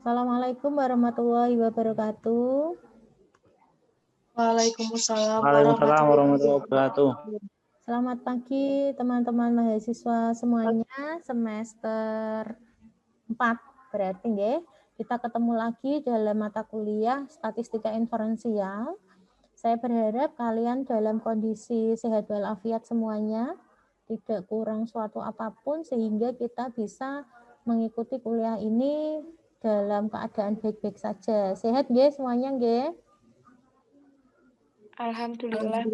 Assalamualaikum warahmatullahi wabarakatuh. Waalaikumsalam Waalaikumsalam warahmatullahi wabarakatuh. Selamat pagi teman-teman mahasiswa semuanya, semester 4 berarti nggih. Kita ketemu lagi dalam mata kuliah Statistika Inferensial. Saya berharap kalian dalam kondisi sehat walafiat semuanya, tidak kurang suatu apapun sehingga kita bisa mengikuti kuliah ini dalam keadaan baik-baik saja. Sehat nggih semuanya nggih? Alhamdulillah.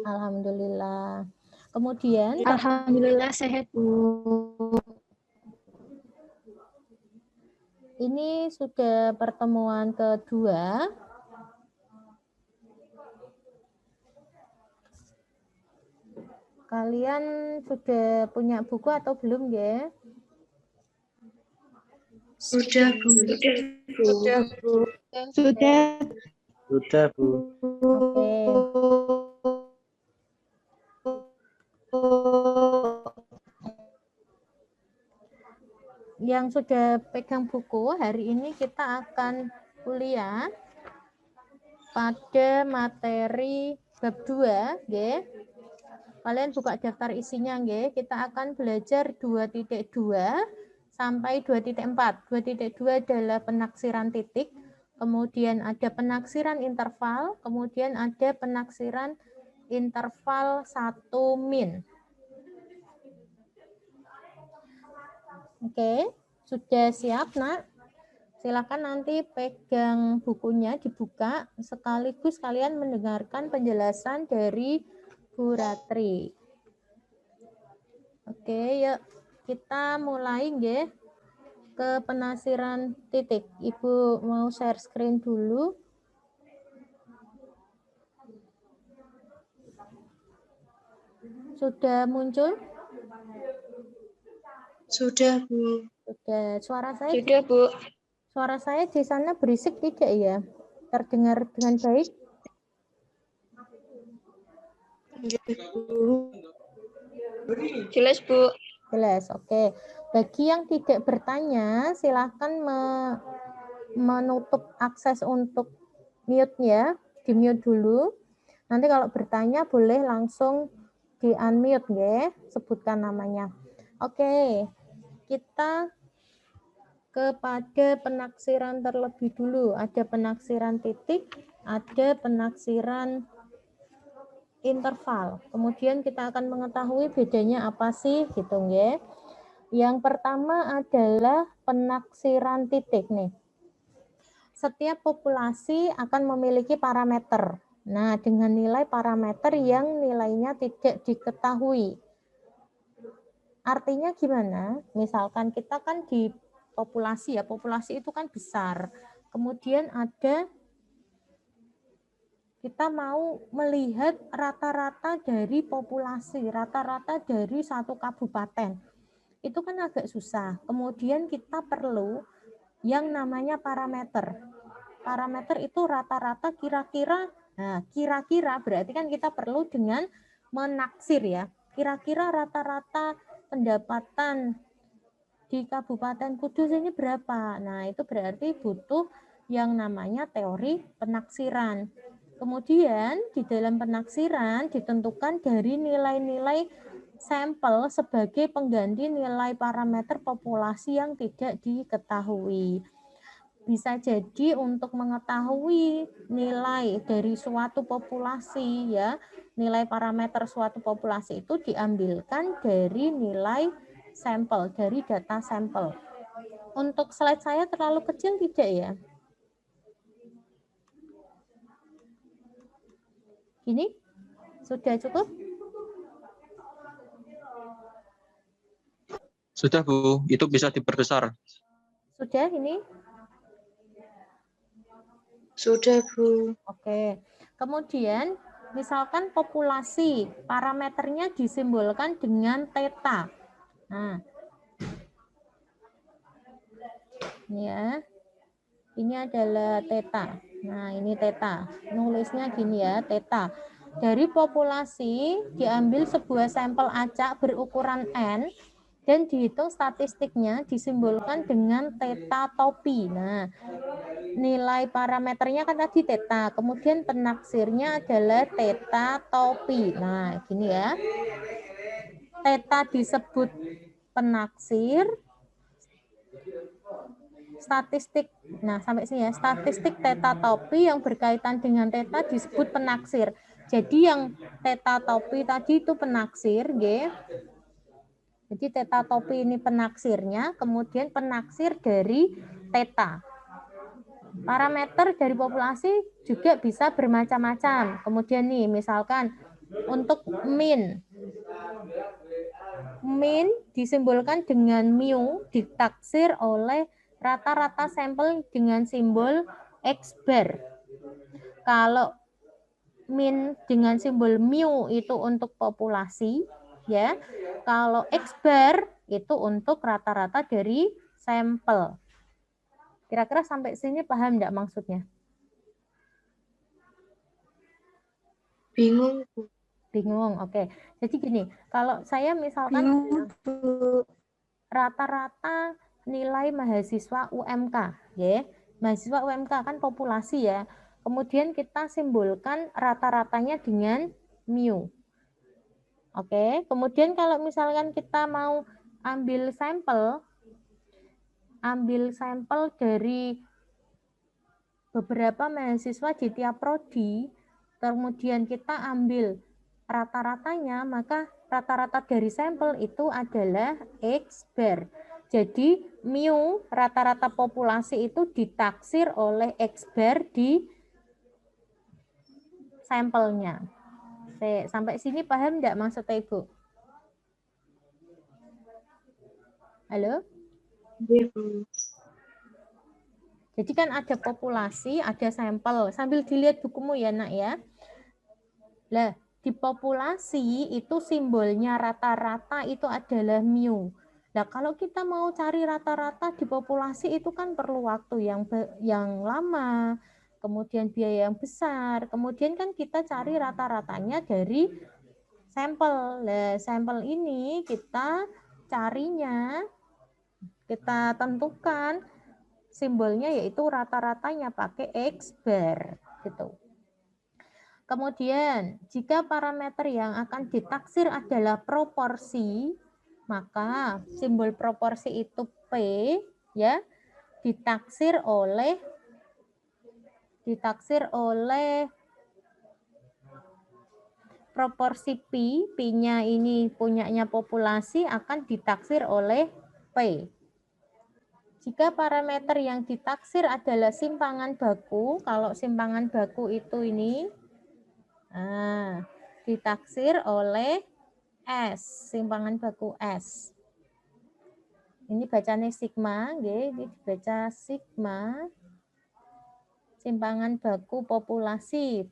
Alhamdulillah. Kemudian Alhamdulillah sehat, Bu. ini sudah pertemuan kedua. Kalian sudah punya buku atau belum ya? Sudah, Bu. Sudah, Bu. Sudah. Sudah, Bu. Oke. Yang sudah pegang buku, hari ini kita akan kuliah pada materi bab 2, nggih. Kalian buka daftar isinya, nggih. Kita akan belajar 2.2 sampai 2.4. 2.2 adalah penaksiran titik, kemudian ada penaksiran interval, kemudian ada penaksiran interval 1 min. Oke, sudah siap, Nak? Silakan nanti pegang bukunya, dibuka, sekaligus kalian mendengarkan penjelasan dari Bu Ratri. Oke, yuk kita mulai nggih ke penasiran titik. Ibu mau share screen dulu. Sudah muncul? Sudah, Bu. Sudah. Sudah, Bu. Suara saya di sana berisik tidak ya? Terdengar dengan baik? Jelas, Bu. Jelas, oke. Bagi yang tidak bertanya, silahkan menutup akses untuk mute ya, di mute dulu. Nanti kalau bertanya boleh langsung di unmute ya, sebutkan namanya. Oke, kita kepada penaksiran terlebih dulu. Ada penaksiran titik, ada penaksiran interval. Kemudian kita akan mengetahui bedanya apa sih gitu ya. Yang pertama adalah penaksiran titik nih. Setiap populasi akan memiliki parameter. Nah, dengan nilai parameter yang nilainya tidak diketahui. Artinya gimana? Misalkan kita kan di populasi ya, populasi itu kan besar. Kemudian kita mau melihat rata-rata dari populasi, rata-rata dari satu kabupaten. Itu kan agak susah. Kemudian kita perlu yang namanya parameter. Parameter itu rata-rata kira-kira, nah kira-kira berarti kan kita perlu dengan menaksir ya. Kira-kira rata-rata pendapatan di Kabupaten Kudus ini berapa? Nah, itu berarti butuh yang namanya teori penaksiran. Kemudian di dalam penaksiran ditentukan dari nilai-nilai sampel sebagai pengganti nilai parameter populasi yang tidak diketahui. Bisa jadi untuk mengetahui nilai dari suatu populasi ya, nilai parameter suatu populasi itu diambilkan dari nilai sampel, dari data sampel. Untuk slide saya terlalu kecil tidak ya? Ini sudah cukup? Sudah, Bu. Itu bisa diperbesar. Sudah ini? Sudah, Bu. Oke. Kemudian misalkan populasi, parameternya disimbolkan dengan theta. Nah, ini ya. Ini adalah theta. Nah, ini theta. Nulisnya gini ya, theta. Dari populasi diambil sebuah sampel acak berukuran N Dan dihitung statistiknya disimbolkan dengan theta topi. Nah, nilai parameternya kan tadi theta, kemudian penaksirnya adalah theta topi. Nah, gini ya. Theta disebut penaksir, statistik. Nah, sampai sini ya. Statistik theta topi yang berkaitan dengan theta disebut penaksir. Jadi yang theta topi tadi itu penaksir, nggih. Jadi theta topi ini penaksirnya, kemudian penaksir dari theta. Parameter dari populasi juga bisa bermacam-macam. Kemudian nih, misalkan untuk min. Min disimbolkan dengan mu, ditaksir oleh rata-rata sampel dengan simbol X bar. Kalau min dengan simbol mu itu untuk populasi, ya. Kalau X bar itu untuk rata-rata dari sampel. Kira-kira sampai sini paham enggak maksudnya? Bingung, Bu. Bingung, oke. Jadi gini, kalau saya misalkan rata-rata nilai mahasiswa UMK, ya. Mahasiswa UMK kan populasi ya. Kemudian kita simbolkan rata-ratanya dengan mu. Oke, kemudian kalau misalkan kita mau ambil sampel dari beberapa mahasiswa di tiap prodi, kemudian kita ambil rata-ratanya, maka rata-rata dari sampel itu adalah X bar. Jadi mu rata-rata populasi itu ditaksir oleh X bar di sampelnya. Sampai sini paham enggak maksudnya Ibu? Halo? Iya, Bu. Jadi kan ada populasi, ada sampel. Sambil dilihat bukumu ya, Nak ya. Lah, di populasi itu simbolnya rata-rata itu adalah mu. Nah, kalau kita mau cari rata-rata di populasi itu kan perlu waktu yang lama, kemudian biaya yang besar. Kemudian kan kita cari rata-ratanya dari sampel. Nah, sampel ini kita carinya, kita tentukan simbolnya yaitu rata-ratanya pakai X bar gitu. Kemudian, jika parameter yang akan ditaksir adalah proporsi, maka simbol proporsi itu P ya, ditaksir oleh proporsi Pi, Pi-nya ini punyanya populasi akan ditaksir oleh P. Jika parameter yang ditaksir adalah simpangan baku, kalau simpangan baku itu ini ditaksir oleh S, simpangan baku S. Ini bacanya sigma, ini dibaca sigma. Simpangan baku populasi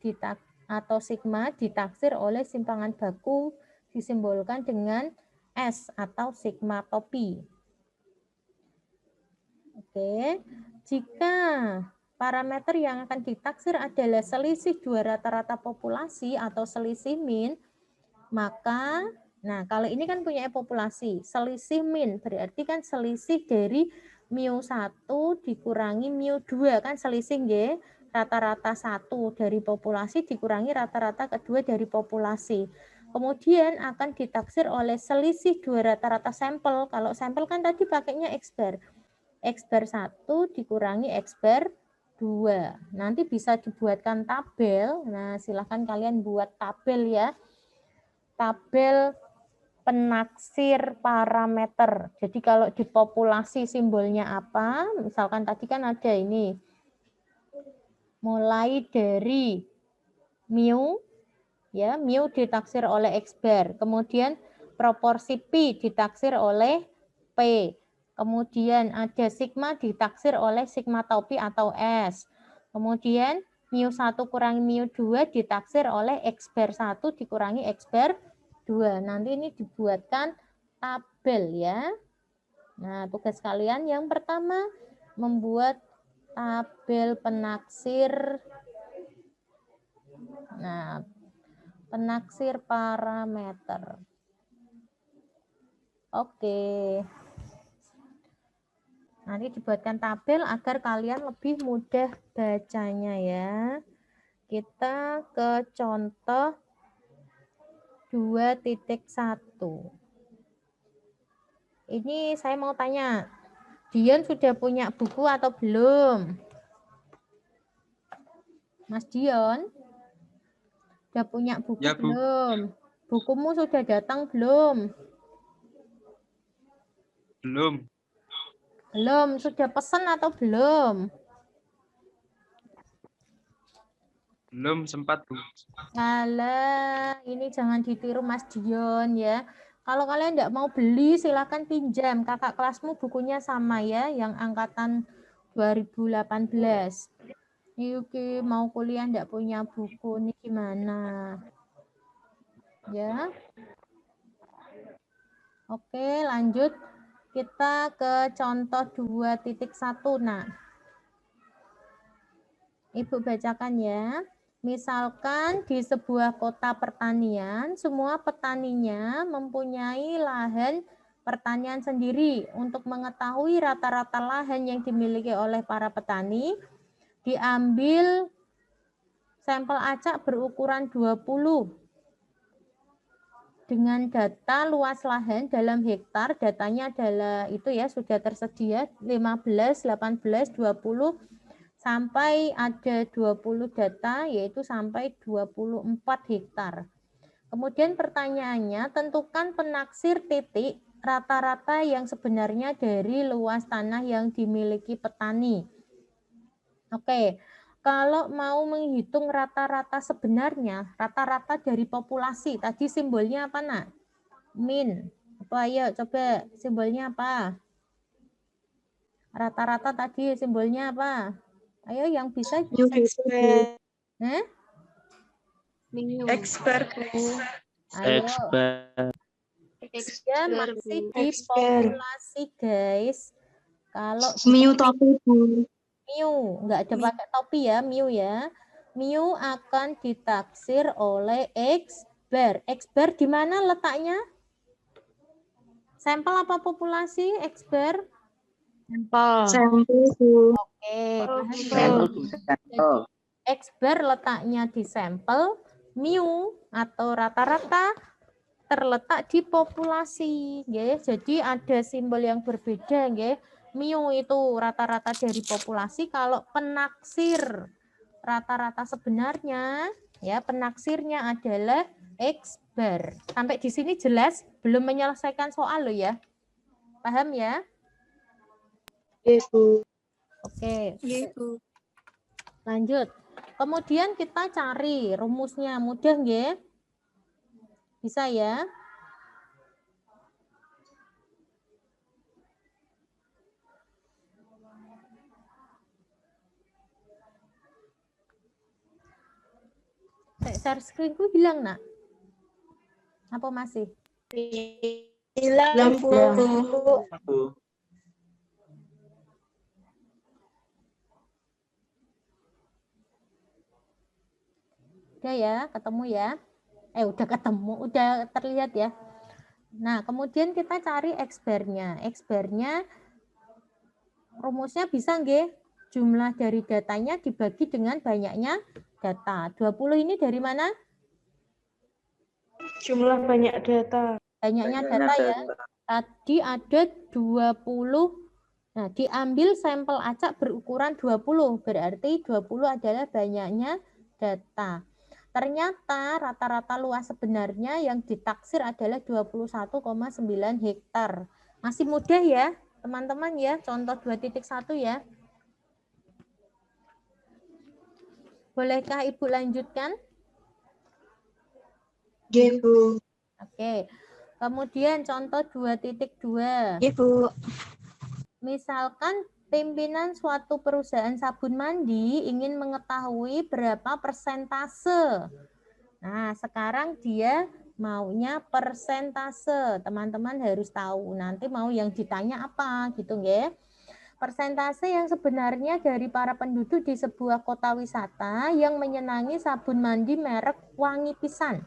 atau sigma ditaksir oleh simpangan baku disimbolkan dengan S atau sigma topi. Oke, jika parameter yang akan ditaksir adalah selisih dua rata-rata populasi atau selisih min, maka, nah kalau ini kan punya populasi, selisih min berarti kan selisih dari mu1 dikurangi mu2, kan selisih nggih, rata-rata 1 dari populasi dikurangi rata-rata kedua dari populasi. Kemudian akan ditaksir oleh selisih dua rata-rata sampel. Kalau sampel kan tadi pakainya X bar. X bar 1 dikurangi X bar 2. Nanti bisa dibuatkan tabel. Nah, silahkan kalian buat tabel ya. Tabel penaksir parameter. Jadi kalau di populasi simbolnya apa? Misalkan tadi kan ada ini. Mulai dari mu, ya, mu ditaksir oleh X bar. Kemudian proporsi Pi ditaksir oleh P. Kemudian ada sigma ditaksir oleh sigma topi atau S. Kemudian mu1 kurangi mu2 ditaksir oleh X bar 1 dikurangi X bar 2. Nanti ini dibuatkan tabel ya. Nah, tugas kalian yang pertama membuat tabel penaksir. Nah, penaksir parameter. Oke. Nanti dibuatkan tabel agar kalian lebih mudah bacanya ya. Kita ke contoh 2.1. Ini saya mau tanya, Dion sudah punya buku atau belum? Mas Dion, sudah punya buku Ya, Bu. belum? Bukumu sudah datang belum? Belum. Belum, sudah pesan atau belum? Belum sempat, Bu. Alah, ini jangan ditiru Mas Dion ya. Kalau kalian tidak mau beli, silahkan pinjam. Kakak kelasmu bukunya sama ya, yang angkatan 2018. Yuki mau kuliah tidak punya buku, ini gimana? Ya. Oke, lanjut. Kita ke contoh 2.1. Nah, Ibu bacakan ya. Misalkan di sebuah kota pertanian, semua petaninya mempunyai lahan pertanian sendiri. Untuk mengetahui rata-rata lahan yang dimiliki oleh para petani, diambil sampel acak berukuran 20 dengan data luas lahan dalam hektar. Datanya adalah itu ya, sudah tersedia 15, 18, 20 sampai ada 20 data, yaitu sampai 24 hektar. Kemudian pertanyaannya, tentukan penaksir titik rata-rata yang sebenarnya dari luas tanah yang dimiliki petani. Oke, kalau mau menghitung rata-rata sebenarnya, rata-rata dari populasi, tadi simbolnya apa nak? Min. Apa ayo coba simbolnya apa? Rata-rata tadi simbolnya apa? Ayo yang bisa. Expert. Expert, Bu. Ayo. Expert. Ya masih di populasi guys. Kalau Miu topi, Bu. Miu, nggak ada pakai topi ya, Miu ya. Miu akan ditaksir oleh X bar. X bar di mana letaknya? Sampel apa populasi X bar? Sampel, Bu. Oke, paham ya? Sampel, Bu. Sampel. X bar letaknya di sampel, Miu atau rata-rata terletak di populasi, nggih. Jadi ada simbol yang berbeda, nggih. Miu itu rata-rata dari populasi, kalau penaksir rata-rata sebenarnya ya penaksirnya adalah X bar. Sampai di sini jelas? Belum menyelesaikan soal lo ya. Paham ya? Yes, Bu. Oke. Iya, Bu. Lanjut. Kemudian kita cari rumusnya, mudah nggih? Bisa ya? Share screen-ku hilang, nak? Apa masih? Hilang, Bu. Bu. Udah ya, ketemu ya? Udah ketemu, udah terlihat ya. Nah, kemudian kita cari X bar-nya. X bar-nya rumusnya bisa nggih? Jumlah dari datanya dibagi dengan banyaknya data. 20 ini dari mana? Jumlah banyak data. Banyaknya data ya. Tadi ada 20. Nah, diambil sampel acak berukuran 20. Berarti 20 adalah banyaknya data. Ternyata rata-rata luas sebenarnya yang ditaksir adalah 21,9 hektar. Masih mudah ya, teman-teman ya. Contoh 2.1 ya. Bolehkah Ibu lanjutkan? Yes, Bu. Oke. Kemudian contoh 2.2. Iya, Bu. Misalkan pimpinan suatu perusahaan sabun mandi ingin mengetahui berapa persentase. Nah, sekarang dia maunya persentase. Teman-teman harus tahu. Nanti mau yang ditanya apa gitu nggih. Persentase yang sebenarnya dari para penduduk di sebuah kota wisata yang menyenangi sabun mandi merek Wangi Pisan.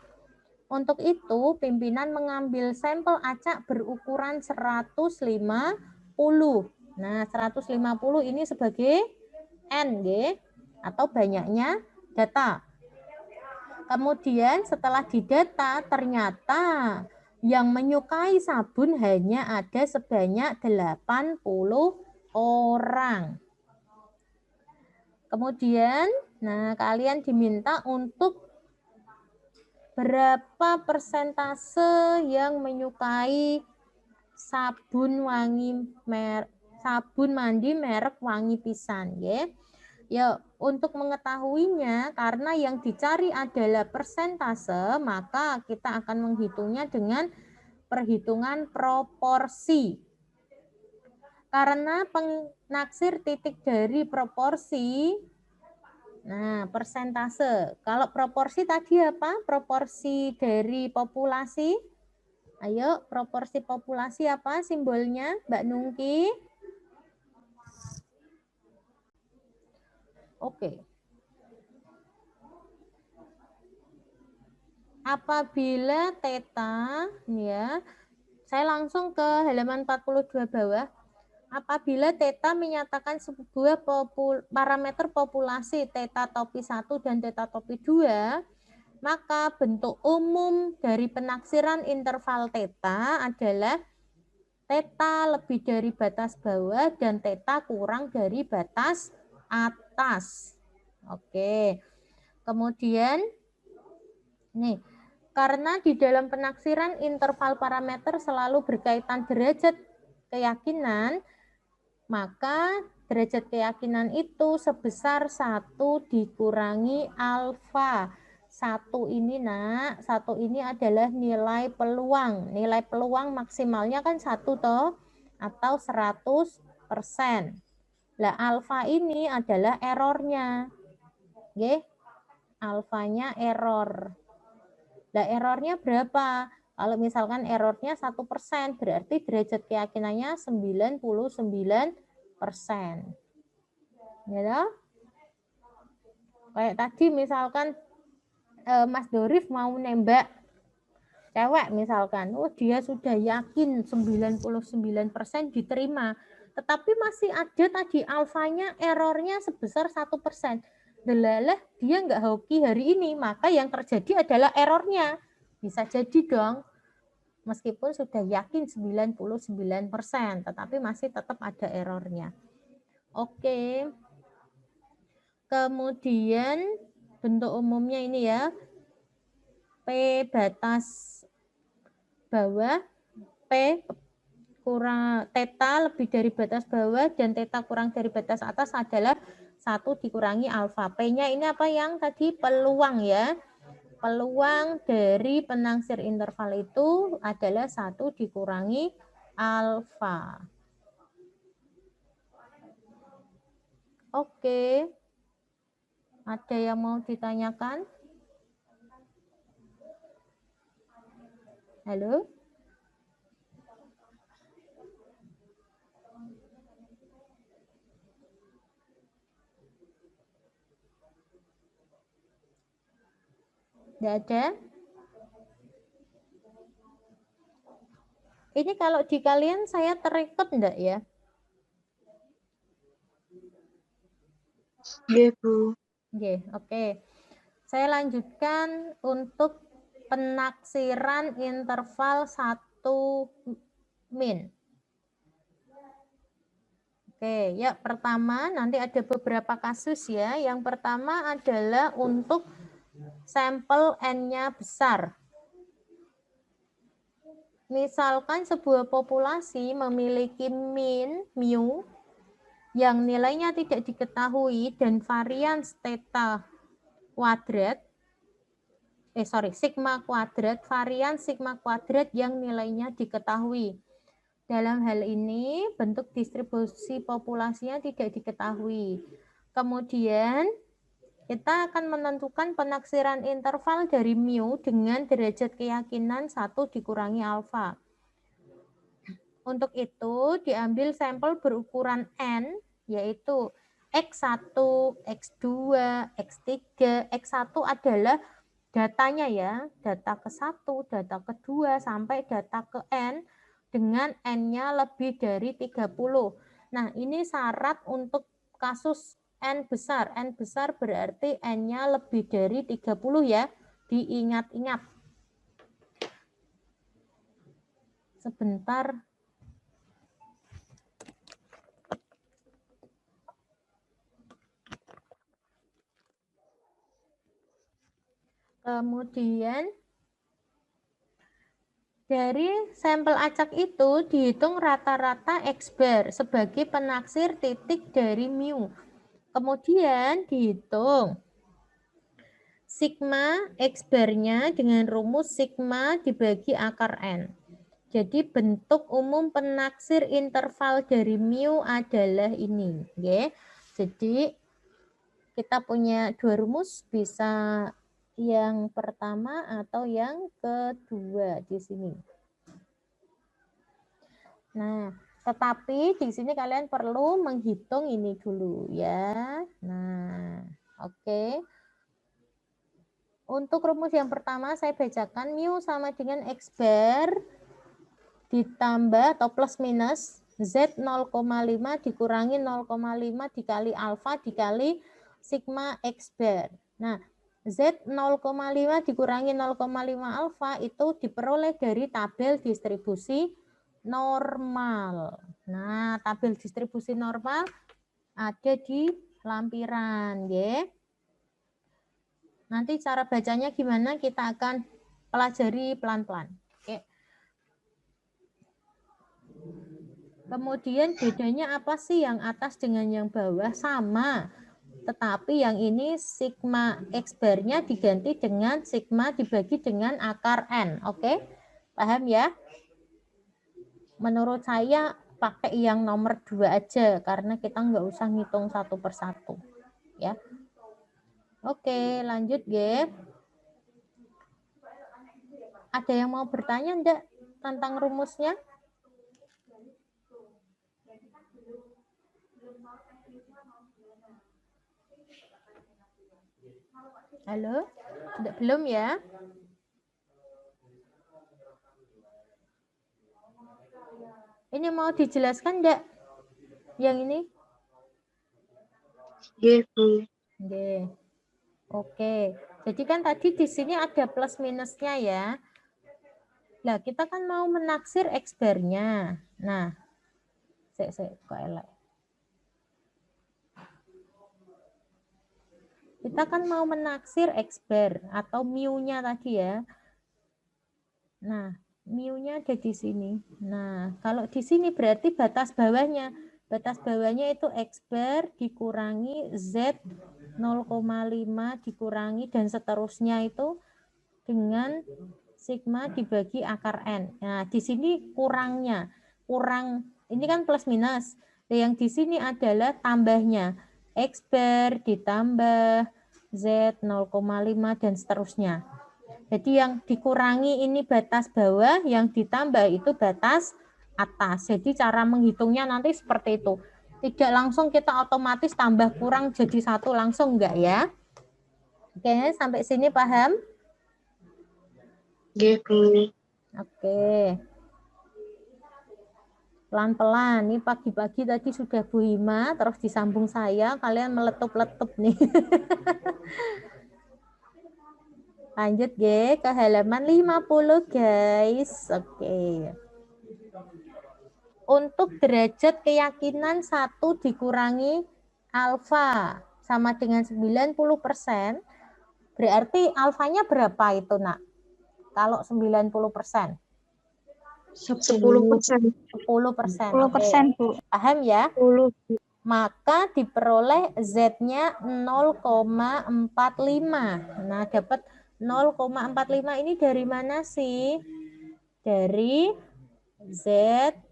Untuk itu, pimpinan mengambil sampel acak berukuran 150. Nah, 150 ini sebagai N, atau banyaknya data. Kemudian setelah didata, ternyata yang menyukai sabun hanya ada sebanyak 80 orang. Kemudian, nah kalian diminta untuk berapa persentase yang menyukai sabun mandi merek Wangi Pisan, ya. Ya, untuk mengetahuinya karena yang dicari adalah persentase, maka kita akan menghitungnya dengan perhitungan proporsi. Karena penaksir titik dari proporsi, nah, persentase. Kalau proporsi tadi apa? Proporsi dari populasi. Ayo, proporsi populasi apa simbolnya, Mbak Nungki? Oke. Apabila theta, ya, saya langsung ke halaman 42 bawah. Apabila theta menyatakan sebuah parameter populasi theta topi 1 dan theta topi 2, maka bentuk umum dari penaksiran interval theta adalah theta lebih dari batas bawah dan theta kurang dari batas atas. Oke. Kemudian nih, karena di dalam penaksiran interval parameter selalu berkaitan derajat keyakinan, maka derajat keyakinan itu sebesar 1 dikurangi alfa. 1 ini, Nak, 1 ini adalah nilai peluang. Nilai peluang maksimalnya kan 1 toh, atau 100%. Lah, alfa ini adalah errornya. Oke? Alfanya error. Lah, errornya berapa? Kalau misalkan errornya 1%, berarti derajat keyakinannya 99%. Ya, kayak tadi misalkan Mas Dorif mau nembak cewek misalkan, dia sudah yakin 99% diterima, tetapi masih ada tadi alfanya errornya sebesar 1%. Delalah dia nggak hoki hari ini, maka yang terjadi adalah errornya. Bisa jadi dong, meskipun sudah yakin 99%, tetapi masih tetap ada errornya. Oke. Kemudian bentuk umumnya ini ya, P batas bawah, P kurang theta lebih dari batas bawah dan theta kurang dari batas atas adalah 1 dikurangi alfa. P-nya ini apa yang tadi? Peluang ya. Peluang dari penangsir interval itu adalah 1 dikurangi alfa. Oke. Ada yang mau ditanyakan? Halo? Tidak ada? Ini kalau di kalian saya terekam enggak ya? Iya, Bu. Oke. Saya lanjutkan untuk penaksiran interval 1 min. Oke, ya pertama nanti ada beberapa kasus ya. Yang pertama adalah untuk sampel N-nya besar. Misalkan sebuah populasi memiliki min, mu, yang nilainya tidak diketahui dan varian theta kuadrat, sigma kuadrat, varian sigma kuadrat yang nilainya diketahui. Dalam hal ini, bentuk distribusi populasinya tidak diketahui. Kemudian, kita akan menentukan penaksiran interval dari mu dengan derajat keyakinan 1 dikurangi alfa. Untuk itu, diambil sampel berukuran N, yaitu X1, X2, X3. X1 adalah datanya ya, data ke-1, data ke-2, sampai data ke N dengan N-nya lebih dari 30. Nah, ini syarat untuk kasus N besar. N besar berarti N-nya lebih dari 30 ya. Diingat-ingat. Sebentar. Kemudian dari sampel acak itu dihitung rata-rata X bar sebagai penaksir titik dari mu. Kemudian dihitung sigma X bar-nya dengan rumus sigma dibagi akar N. Jadi bentuk umum penaksir interval dari mu adalah ini. Ya. Jadi kita punya dua rumus, bisa yang pertama atau yang kedua di sini. Nah, tetapi di sini kalian perlu menghitung ini dulu ya. Nah, oke. Untuk rumus yang pertama saya bacakan, mu sama dengan X bar ditambah atau plus minus Z 0,5 dikurangi 0,5 dikali alfa dikali sigma X bar. Nah, Z 0,5 dikurangi 0,5 alfa itu diperoleh dari tabel distribusi normal. Nah, tabel distribusi normal ada di lampiran, ya. Nanti cara bacanya gimana kita akan pelajari pelan-pelan. Oke. Kemudian bedanya apa sih yang atas dengan yang bawah? Sama. Tetapi yang ini sigma X bar-nya diganti dengan sigma dibagi dengan akar N. Oke? Paham ya? Menurut saya pakai yang nomor 2 aja, karena kita nggak usah ngitung satu persatu. Ya. Oke, lanjut, Ge. Ada yang mau bertanya enggak tentang rumusnya? Halo? Belum ya? Ini mau dijelaskan enggak? Yang ini? Iya, Bu. Oke. Oke. Jadi kan tadi di sini ada plus minusnya ya. Nah, kita kan mau menaksir X bar-nya. Nah, kok elek. Kita kan mau menaksir X bar atau mu-nya tadi ya. Nah, mu-nya ada di sini. Nah, kalau di sini berarti batas bawahnya. Batas bawahnya itu X bar dikurangi Z 0,5 dikurangi dan seterusnya itu dengan sigma dibagi akar N. Nah, di sini kurangnya. Kurang, ini kan plus minus. Yang di sini adalah tambahnya. X bar ditambah Z 0,5 dan seterusnya. Jadi yang dikurangi ini batas bawah, yang ditambah itu batas atas. Jadi cara menghitungnya nanti seperti itu. Tidak langsung kita otomatis tambah kurang jadi satu langsung, enggak ya. Oke, sampai sini paham? Iya, Bu. Oke. Pelan-pelan, ini pagi-pagi tadi sudah Bu Hima, terus disambung saya, kalian meletup-letup nih. Lanjut G, ke halaman 50 guys. Oke. Untuk derajat keyakinan 1 dikurangi alfa sama dengan 90%, berarti alfanya berapa itu, Nak? Kalau 90%? 10%. 10%. 10%, Bu. Paham ya? 10. Maka diperoleh Z-nya 0,45. Nah, dapat 0,45 ini dari mana sih? Dari Z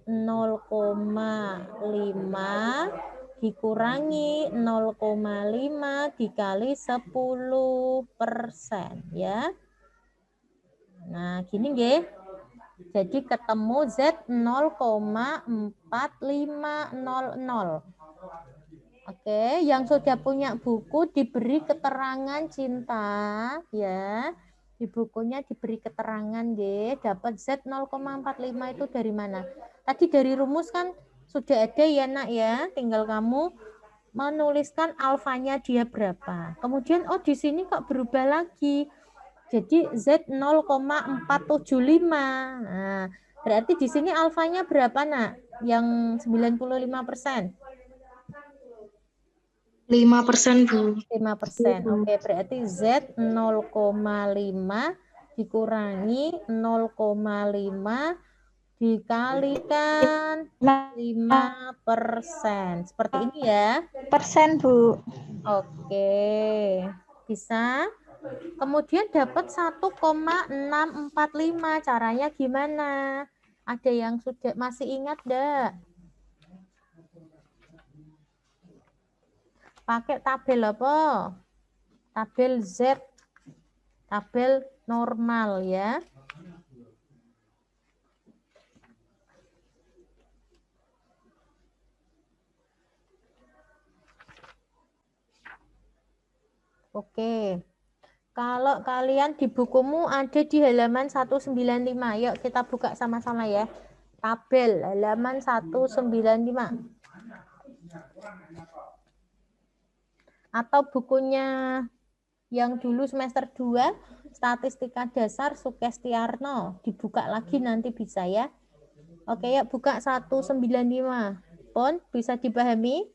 0,5 dikurangi 0,5 dikali 10% ya. Nah, gini nggih. Jadi ketemu Z 0,4500. Oke, yang sudah punya buku diberi keterangan cinta ya. Di bukunya diberi keterangan nggih, dapat Z 0,45 itu dari mana? Tadi dari rumus kan sudah ada ya Nak ya, tinggal kamu menuliskan alfanya dia berapa. Kemudian oh di sini kok berubah lagi. Jadi Z 0,475. Nah, berarti di sini alfanya berapa Nak? Yang 95%. 5%, Bu. 5%. Oke, berarti Z 0,5 dikurangi 0,5 dikalikan 5%. Seperti ini ya. Persen, Bu. Oke. Bisa? Kemudian dapat 1,645. Caranya gimana? Ada yang sudah masih ingat enggak? Pakai tabel apa? Tabel Z, tabel normal ya. Oke. Kalau kalian di bukumu ada di halaman 195. Yuk kita buka sama-sama ya. Tabel halaman 195. Atau bukunya yang dulu semester 2, Statistika Dasar Sukestiarno. Dibuka lagi nanti bisa ya. Oke ya, buka 195. Pon, bisa dipahami?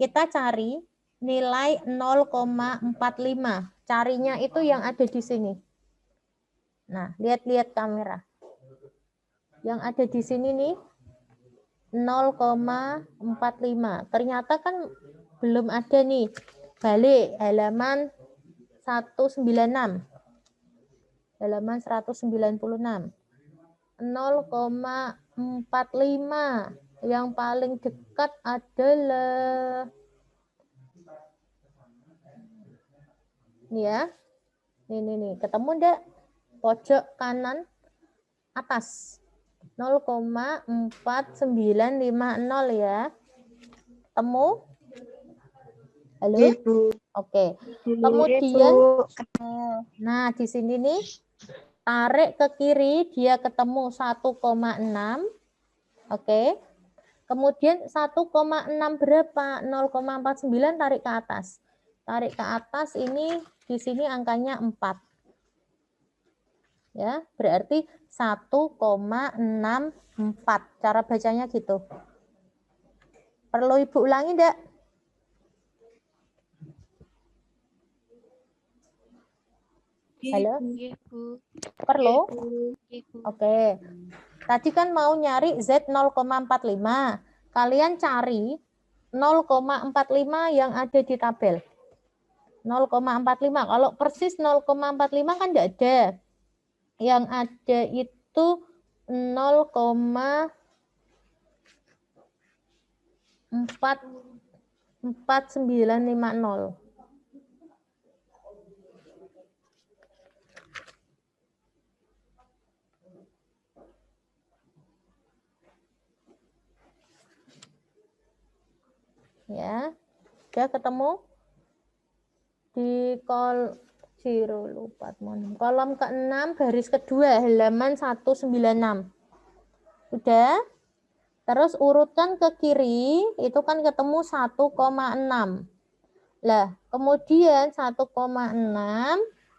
Kita cari nilai 0,45. Carinya itu yang ada di sini. Nah, lihat-lihat kamera. Yang ada di sini nih 0,45. Ternyata kan belum ada nih. Balik halaman 196. Halaman 196. 0,45. Yang paling dekat adalah ini ya. Nih. Ketemu enggak? Pojok kanan atas. 0,4950 ya. Ketemu? Halo? Ibu. Oke. Bu. Kemudian Bu. nah di sini nih tarik ke kiri dia ketemu 1,6. Oke. Kemudian 1,6 berapa? 0,49 tarik ke atas. Tarik ke atas ini di sini angkanya 4. Ya, berarti 1,64. Cara bacanya gitu. Perlu Ibu ulangi enggak? Halo? Perlu? Oke. Tadi kan mau nyari Z 0,45. Kalian cari 0,45 yang ada di tabel. 0,45. Kalau persis 0,45 kan enggak ada. Yang ada itu 0,4950. Ya, sudah ketemu di kolom ke-6 baris kedua halaman 196. Sudah? Terus urutan ke kiri itu kan ketemu 1,6. Lah, kemudian 1,6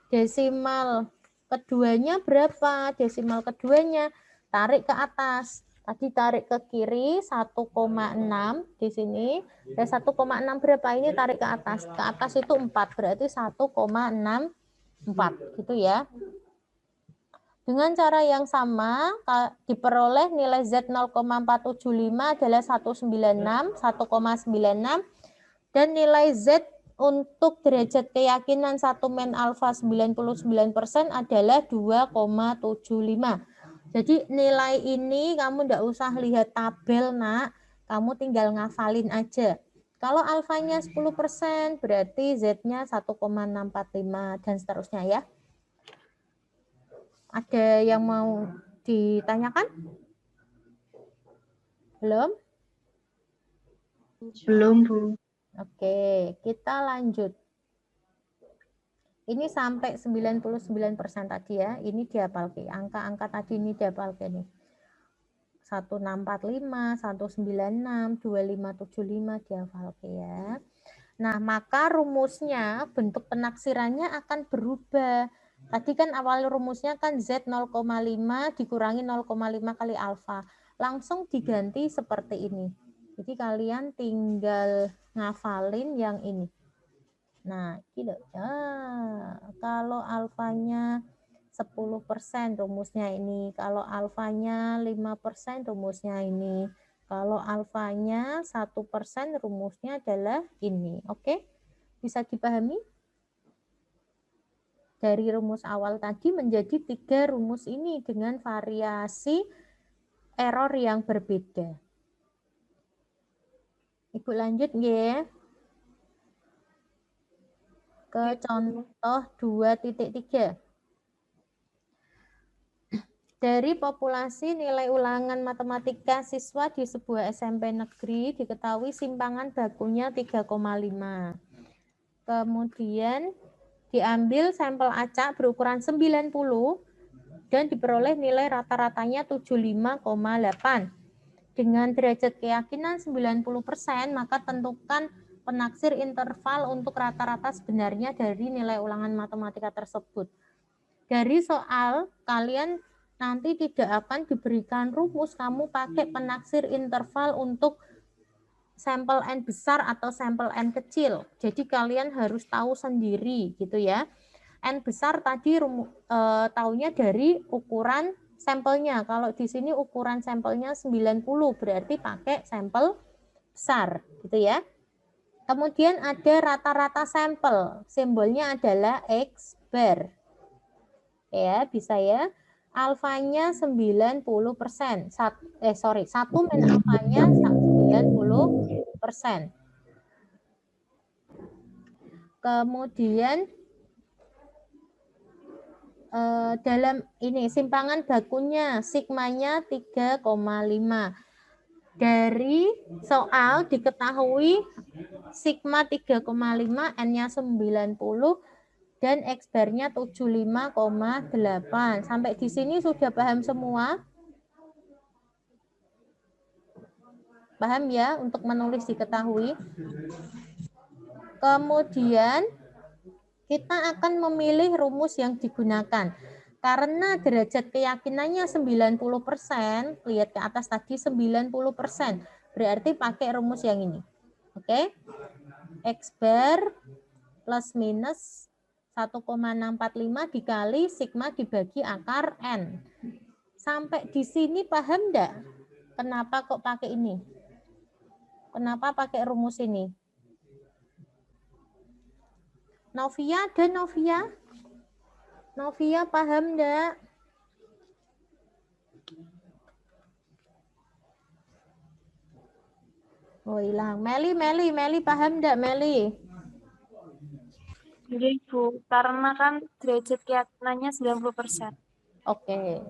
desimal keduanya berapa? Desimal keduanya tarik ke atas. Tadi tarik ke kiri 1,6 di sini. Dan 1,6 berapa? Ini tarik ke atas. Ke atas itu 4, berarti 1,64 gitu ya. Dengan cara yang sama diperoleh nilai Z 0,475 adalah 1,96 dan nilai Z untuk derajat keyakinan 1 men alfa 99% adalah 2,75. Jadi nilai ini kamu tidak usah lihat tabel Nak, kamu tinggal ngafalin aja. Kalau alfanya 10% berarti Z-nya 1,645 dan seterusnya ya. Ada yang mau ditanyakan? Belum? Belum, Bu. Oke, kita lanjut. Ini sampai 99% tadi ya. Ini dihafalke. Angka-angka tadi ini dihafalke nih. 1645, 196, 2575 dihafalke ya. Nah, maka rumusnya, bentuk penaksirannya akan berubah. Tadi kan awal rumusnya kan Z 0,5 dikurangi 0,5 kali alfa. Langsung diganti seperti ini. Jadi kalian tinggal ngafalin yang ini. Nah, gitu. Kalau alfanya 10% rumusnya ini. Kalau alfanya 5% rumusnya ini. Kalau alfanya 1% rumusnya adalah ini. Oke? Bisa dipahami? Dari rumus awal tadi menjadi 3 rumus ini dengan variasi error yang berbeda. Ibu lanjut ya. Ke contoh 2.3. Dari populasi nilai ulangan matematika siswa di sebuah SMP negeri diketahui simpangan bakunya 3,5. Kemudian diambil sampel acak berukuran 90 dan diperoleh nilai rata-ratanya 75,8. Dengan derajat keyakinan 90%, maka tentukan penaksir interval untuk rata-rata sebenarnya dari nilai ulangan matematika tersebut. Dari soal, kalian nanti tidak akan diberikan rumus, kamu pakai penaksir interval untuk sampel N besar atau sampel N kecil. Jadi kalian harus tahu sendiri gitu ya. N besar tadi taunya dari ukuran sampelnya. Kalau di sini ukuran sampelnya 90, berarti pakai sampel besar gitu ya. Kemudian ada rata-rata sampel. Simbolnya adalah X bar. Ya, bisa ya. Alfanya 90%. 1 min alfanya 90%. Kemudian dalam ini simpangan bakunya sigmanya 3,5. Dari soal diketahui sigma 3,5, N-nya 90 dan X bar-nya 75,8. Sampai di sini sudah paham semua? Paham ya untuk menulis diketahui? Kemudian kita akan memilih rumus yang digunakan. Karena derajat keyakinannya 90%, lihat ke atas tadi 90%, berarti pakai rumus yang ini. Oke? X bar plus minus 1,645 dikali sigma dibagi akar N. Sampai di sini paham enggak? Kenapa kok pakai ini? Kenapa pakai rumus ini? Novia, ada Novia? Novia paham enggak? Oh hilang. Meli paham enggak Meli? Jadi Bu, karena kan derajat keyakinannya 90%. Oke,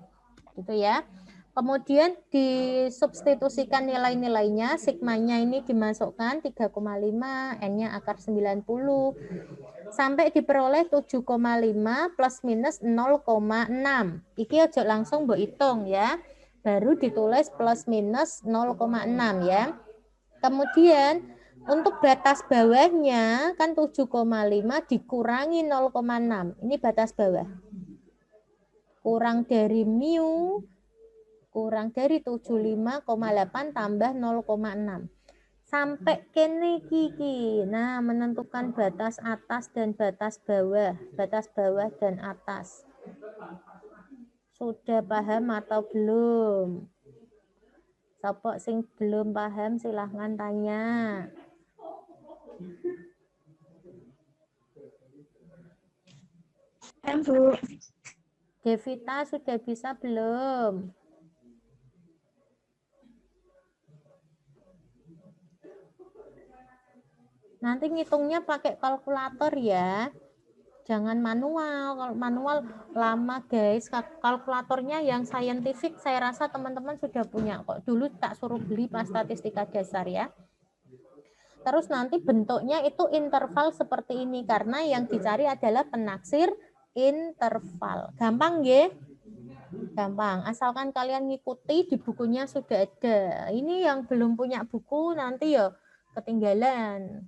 gitu ya. Kemudian disubstitusikan nilai-nilainya, sigmanya ini dimasukkan 3,5, N-nya akar 90, sampai diperoleh 7,5 plus minus 0,6. Iki aja langsung mbok hitung ya, baru ditulis plus minus 0,6 ya. Kemudian untuk batas bawahnya kan 7,5 dikurangi 0,6. Ini batas bawah. Kurang dari mu, kurang dari 75,8 tambah 0,6. Sampai kene kiki. Nah, menentukan batas atas dan batas bawah dan atas. Sudah paham atau belum? Sopok sing belum paham silahkan tanya. Bu. Devita sudah bisa belum? Nanti ngitungnya pakai kalkulator ya. Jangan manual. Kalau manual lama guys. Kalkulatornya yang saintifik saya rasa teman-teman sudah punya kok. Dulu tak suruh beli pas statistika dasar ya. Terus nanti bentuknya itu interval seperti ini karena yang dicari adalah penaksir interval. Gampang nggih? Gampang. Asalkan kalian ngikuti di bukunya sudah ada. Ini yang belum punya buku nanti ya ketinggalan.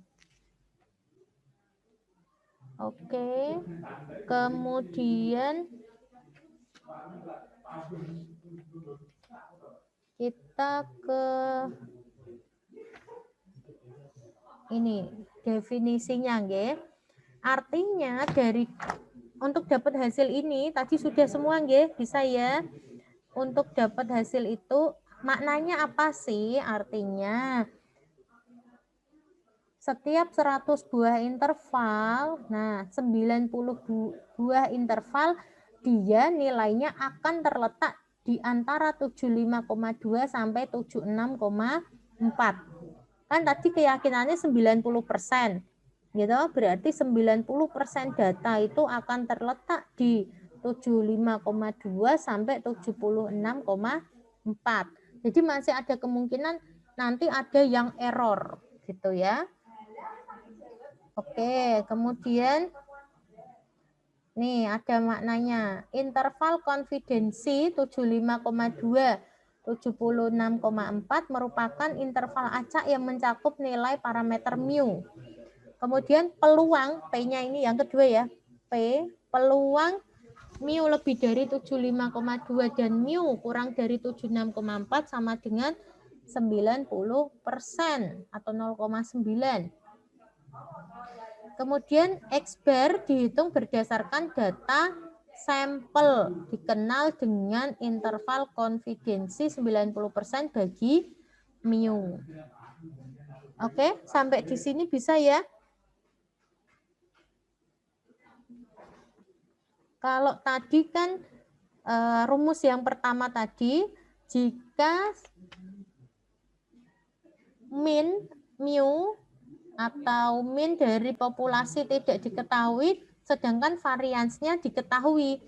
Oke. Kemudian kita ke ini definisinya nggih. Artinya dari untuk dapat hasil ini tadi sudah semua nggih, bisa ya. Untuk dapat hasil itu maknanya apa sih? Artinya setiap 100 buah interval, nah 90 buah interval dia nilainya akan terletak di antara 75,2 sampai 76,4. Kan tadi keyakinannya 90%. Gitu, berarti 90% data itu akan terletak di 75,2 sampai 76,4. Jadi masih ada kemungkinan nanti ada yang error gitu ya. Oke, kemudian nih ada maknanya. Interval konfidensi 75,2 76,4 merupakan interval acak yang mencakup nilai parameter mu. Kemudian peluang, P-nya ini yang kedua ya, P, peluang mu lebih dari 75,2 dan mu kurang dari 76,4 sama dengan 90% atau 0,9. Kemudian X bar dihitung berdasarkan data sampel, dikenal dengan interval konfidensi 90% bagi mu. Oke, sampai di sini bisa ya? Kalau tadi kan rumus yang pertama tadi, jika min mu atau min dari populasi tidak diketahui, sedangkan variansnya diketahui.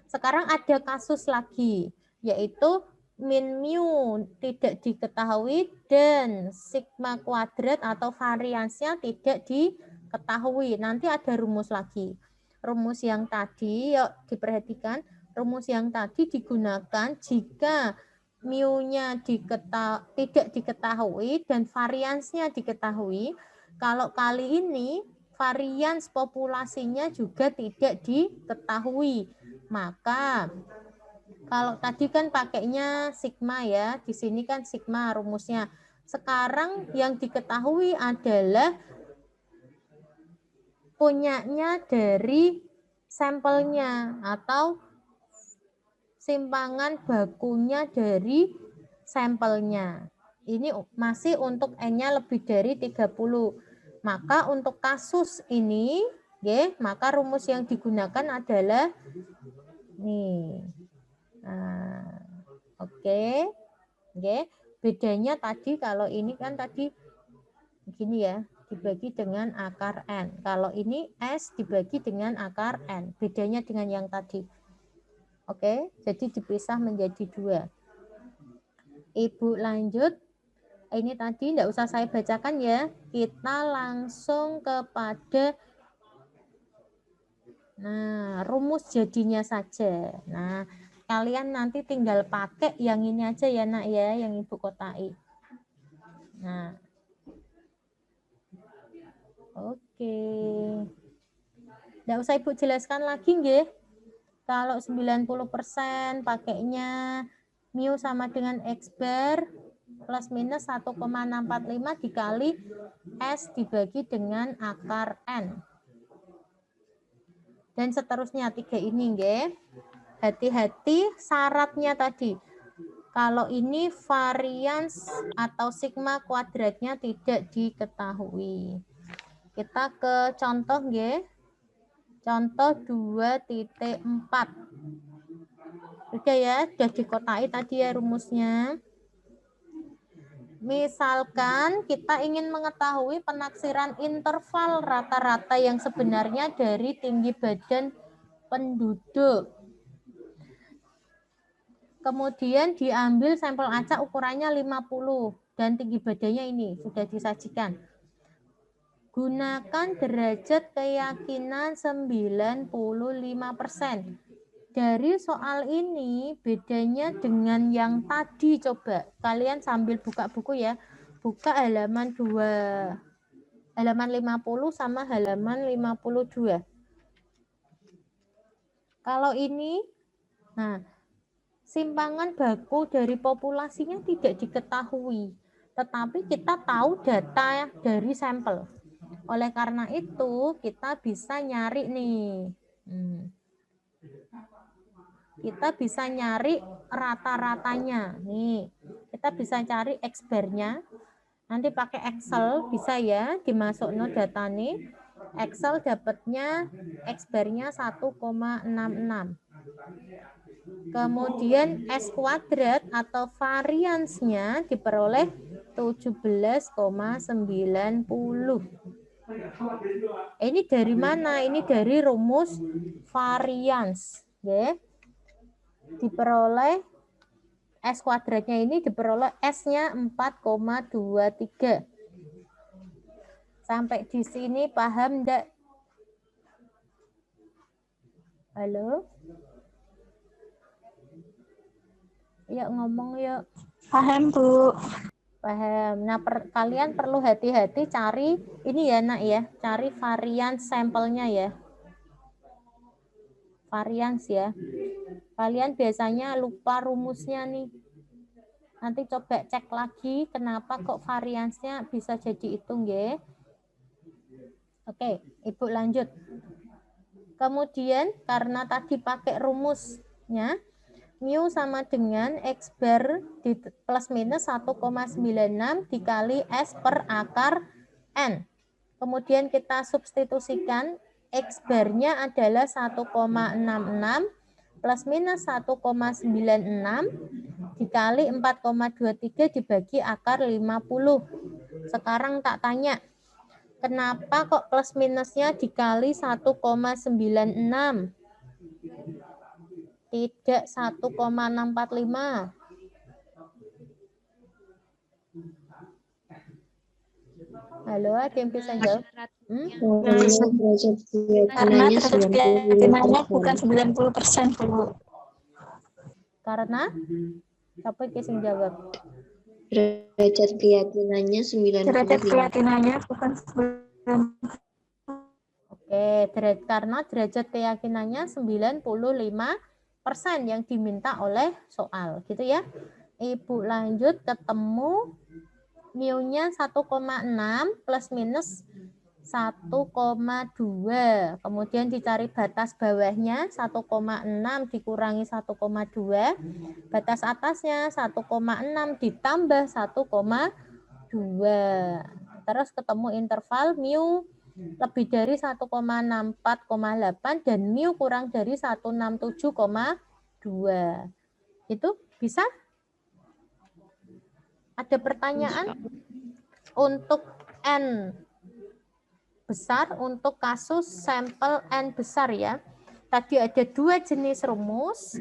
Sekarang ada kasus lagi, yaitu min mu tidak diketahui dan sigma kuadrat atau variansnya tidak diketahui. Nanti ada rumus lagi. Rumus yang tadi, yuk diperhatikan, rumus yang tadi digunakan jika mu-nya tidak diketahui dan variansnya diketahui. Kalau kali ini varians populasinya juga tidak diketahui. Maka kalau tadi kan pakainya sigma ya, di sini kan sigma rumusnya. Sekarang yang diketahui adalah punyanya dari sampelnya atau simpangan bakunya dari sampelnya. Ini masih untuk N-nya lebih dari 30. Maka untuk kasus ini, maka rumus yang digunakan adalah nih. Nah, oke. Bedanya tadi kalau ini kan tadi begini ya, dibagi dengan akar N. Kalau ini S dibagi dengan akar N. Bedanya dengan yang tadi. Oke, jadi dipisah menjadi 2. Ibu lanjut. Ini tadi tidak usah saya bacakan ya. Kita langsung kepada rumus jadinya saja. Nah, kalian nanti tinggal pakai yang ini aja ya nak ya, yang ibu kotai. Nah, oke. Tidak usah ibu jelaskan lagi nggih. Kalau 90% pakainya mu sama dengan X bar plus minus 1,645 dikali S dibagi dengan akar N. Dan seterusnya 3 ini nggih. Hati-hati syaratnya tadi. Kalau ini varians atau sigma kuadratnya tidak diketahui. Kita ke contoh nggih. Contoh 2.4. Sudah ya, sudah dikotai tadi ya rumusnya. Misalkan kita ingin mengetahui penaksiran interval rata-rata yang sebenarnya dari tinggi badan penduduk. Kemudian diambil sampel acak ukurannya 50 dan tinggi badannya ini sudah disajikan. Gunakan derajat keyakinan 95%. Dari soal ini bedanya dengan yang tadi, coba kalian sambil buka buku ya. Buka halaman 2, halaman 50 sama halaman 52. Kalau ini, nah, simpangan baku dari populasinya tidak diketahui, tetapi kita tahu data dari sampel. Oleh karena itu, kita bisa nyari nih. Kita bisa nyari rata-ratanya. Nih, kita bisa cari X-bar-nya. Nanti pakai Excel bisa ya, dimasuk no data nih. Excel dapatnya X-bar-nya 1,66. Kemudian S kuadrat atau variansnya diperoleh 17,90. Ini dari mana? Ini dari rumus varians. Ya. Diperoleh S kuadratnya ini diperoleh S-nya 4,23. Sampai di sini paham enggak? Halo? Yuk ngomong yuk. Paham, Bu. Paham. Nah, kalian perlu hati-hati cari ini ya, Nak ya. Cari varian sampelnya ya. Varians ya. Kalian biasanya lupa rumusnya nih. Nanti coba cek lagi kenapa kok variansnya bisa jadi itu nggih. Oke, Ibu lanjut. Kemudian karena tadi pakai rumusnya, mu sama dengan X bar di plus minus 1,96 dikali S per akar N. Kemudian kita substitusikan X barnya adalah 1,66 plus minus 1,96 dikali 4,23 dibagi akar 50. Sekarang tak tanya, kenapa kok plus minusnya dikali 1,96? Tidak 1,645. Halo, ada yang bisa jawab? Karena derajat keyakinannya bukan 90%, Bu. Karena siapa yang jawab? Derajat keyakinannya 95. Derajat keyakinannya bukan 90%. Oke, karena derajat keyakinannya 95% yang diminta oleh soal, gitu ya. Ibu lanjut, ketemu mu-nya 1,6 plus minus 1,2. Kemudian dicari batas bawahnya 1,6 dikurangi 1,2. Batas atasnya 1,6 ditambah 1,2. Terus ketemu interval mu lebih dari 1,64,8 dan mu kurang dari 167,2. Itu bisa? Ada pertanyaan? Untuk N besar, untuk kasus sampel N besar ya. Tadi ada 2 jenis rumus.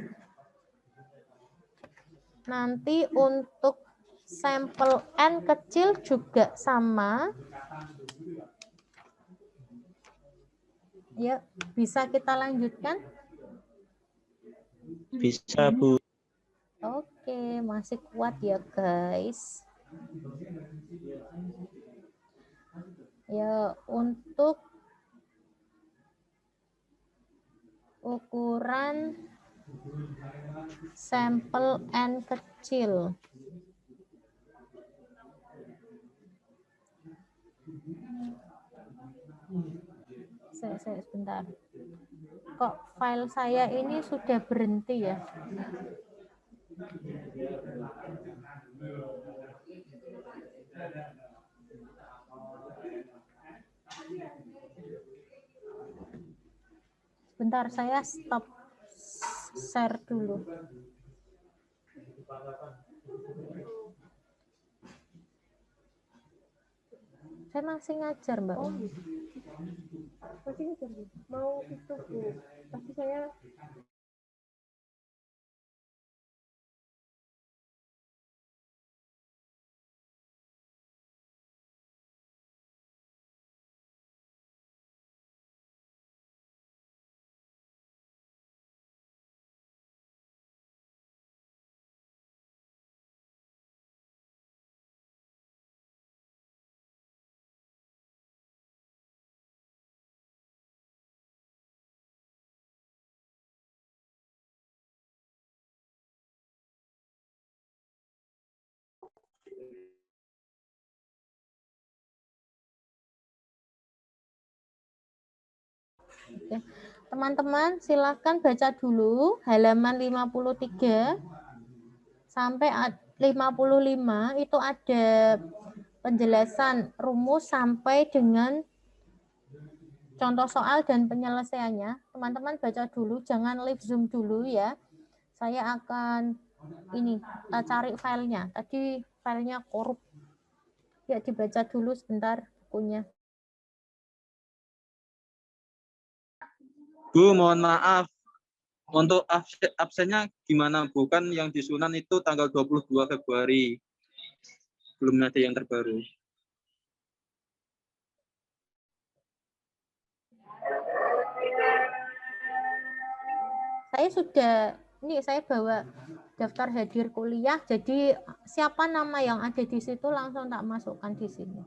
Nanti untuk sampel N kecil juga sama. Ya, bisa kita lanjutkan? Bisa, Bu. Oke, masih kuat ya, guys. Ya, untuk ukuran sampel N kecil. Saya sebentar. Kok file saya ini sudah berhenti ya? Bentar, saya stop share dulu. Saya masih ngajar, Mbak. Masih ngajar, Bu. Mau itu, Bu. Tapi saya Oke. Teman-teman silakan baca dulu halaman 53 sampai 55 itu ada penjelasan rumus sampai dengan contoh soal dan penyelesaiannya. Teman-teman baca dulu, jangan leave Zoom dulu ya. Saya akan cari filenya. Tadi filenya korup. Ya dibaca dulu sebentar bukunya. Bu, mohon maaf. Untuk absennya gimana, Bu? Kan yang disunan itu tanggal 22 Februari. Belum ada yang terbaru. Saya bawa daftar hadir kuliah, jadi siapa nama yang ada di situ langsung tak masukkan di sini.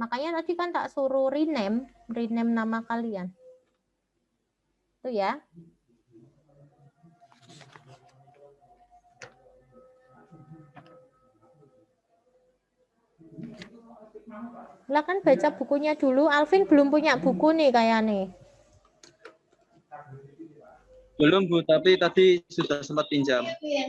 Makanya tadi kan tak suruh rename nama kalian. Itu ya. Silakan baca bukunya dulu. Alvin belum punya buku nih kayaknya. Belum, Bu, tapi tadi sudah sempat pinjam. Oke.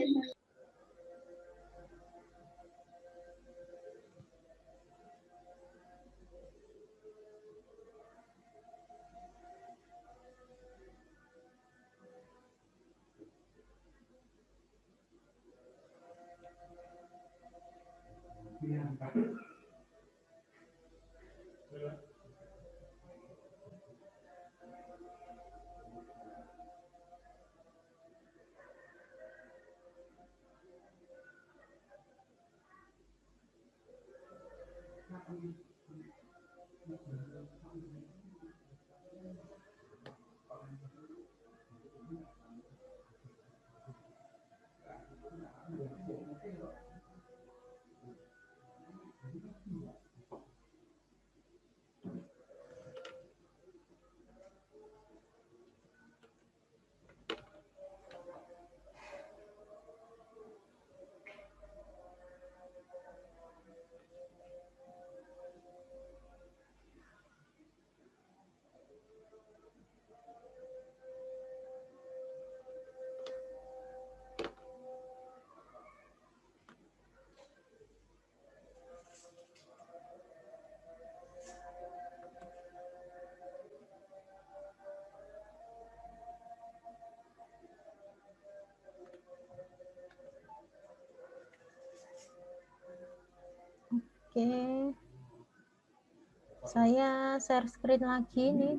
Saya share screen lagi nih.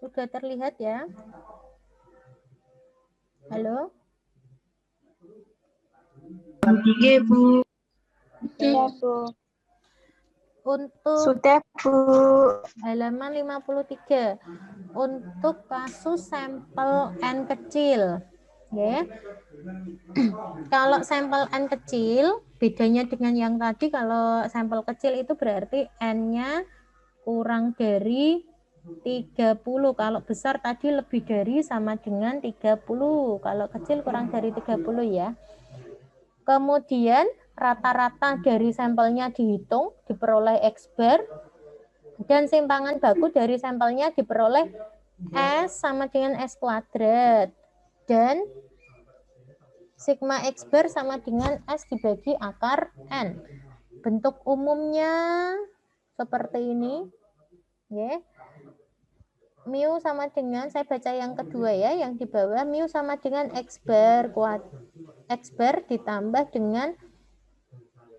Sudah terlihat ya? Halo? Iya, Bu. Iya, Bu. Untuk Sudah, Bu. halaman 53. Untuk kasus sampel N kecil. Ya. Kalau sampel N kecil, bedanya dengan yang tadi, kalau sampel kecil itu berarti N-nya kurang dari 30. Kalau besar tadi lebih dari sama dengan 30. Kalau kecil kurang dari 30 ya. Kemudian rata-rata dari sampelnya dihitung, diperoleh X bar, dan simpangan baku dari sampelnya diperoleh S sama dengan S kuadrat. Dan sigma X bar sama dengan S dibagi akar N. Bentuk umumnya seperti ini. Ya. Mu sama dengan, saya baca yang kedua ya, yang di bawah, mu sama dengan X bar ditambah dengan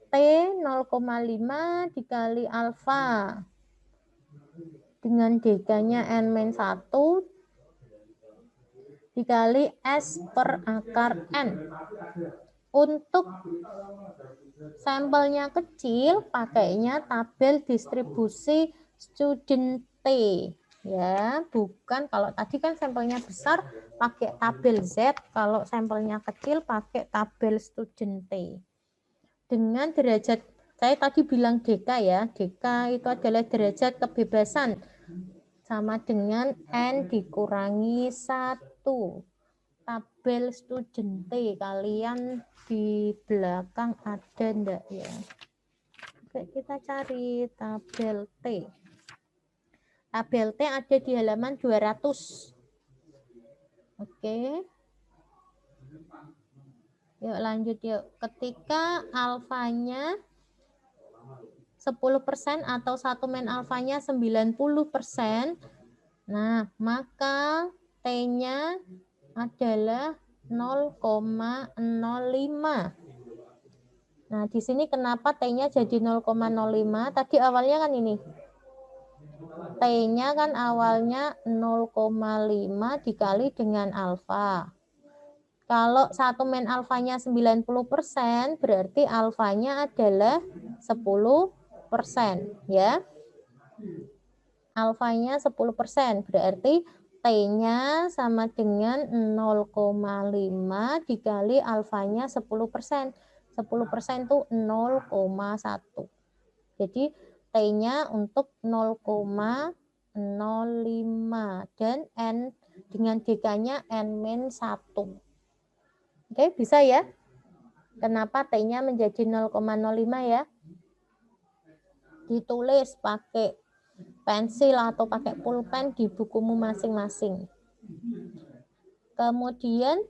T 0,5 dikali alfa dengan DK-nya N-1 dikali S per akar N. Untuk sampelnya kecil, pakainya tabel distribusi student T. Ya, bukan kalau tadi kan sampelnya besar pakai tabel Z, kalau sampelnya kecil pakai tabel student T. Dengan derajat, saya tadi bilang DK ya, DK itu adalah derajat kebebasan sama dengan N dikurangi 1. Tabel student T, kalian di belakang ada enggak ya? Oke, kita cari tabel T. Tabel T ada di halaman 200. Oke. Yuk lanjut yuk. Ketika alfanya 10% atau 1 men alfanya 90%, nah maka T-nya adalah 0,05. Nah, di sini kenapa T-nya jadi 0,05? Tadi awalnya kan ini. T-nya kan awalnya 0,5 dikali dengan alfa. Kalau 1 men alfanya 90%, berarti alfanya adalah 10%, ya. Alfanya 10%, berarti T-nya sama dengan 0,5 dikali alfanya 10%. 10% itu 0,1. Jadi T-nya untuk 0,05 dan N dengan DK-nya N-1. Oke, bisa ya? Kenapa T-nya menjadi 0,05 ya? Ditulis pakai pensil atau pakai pulpen di bukumu masing-masing. Kemudian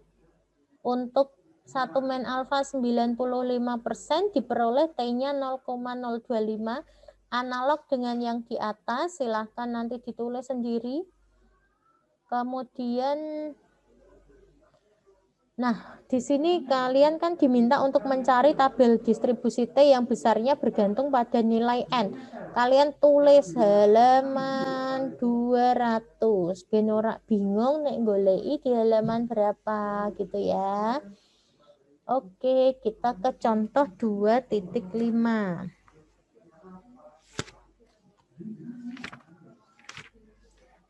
untuk 1 men alfa 95% diperoleh T-nya 0,025. Analog dengan yang di atas, silahkan nanti ditulis sendiri. Kemudian, nah di sini kalian kan diminta untuk mencari tabel distribusi T yang besarnya bergantung pada nilai N. Kalian tulis halaman 200. Ben ora bingung nek goleki di halaman berapa gitu ya. Oke, kita ke contoh 2.5.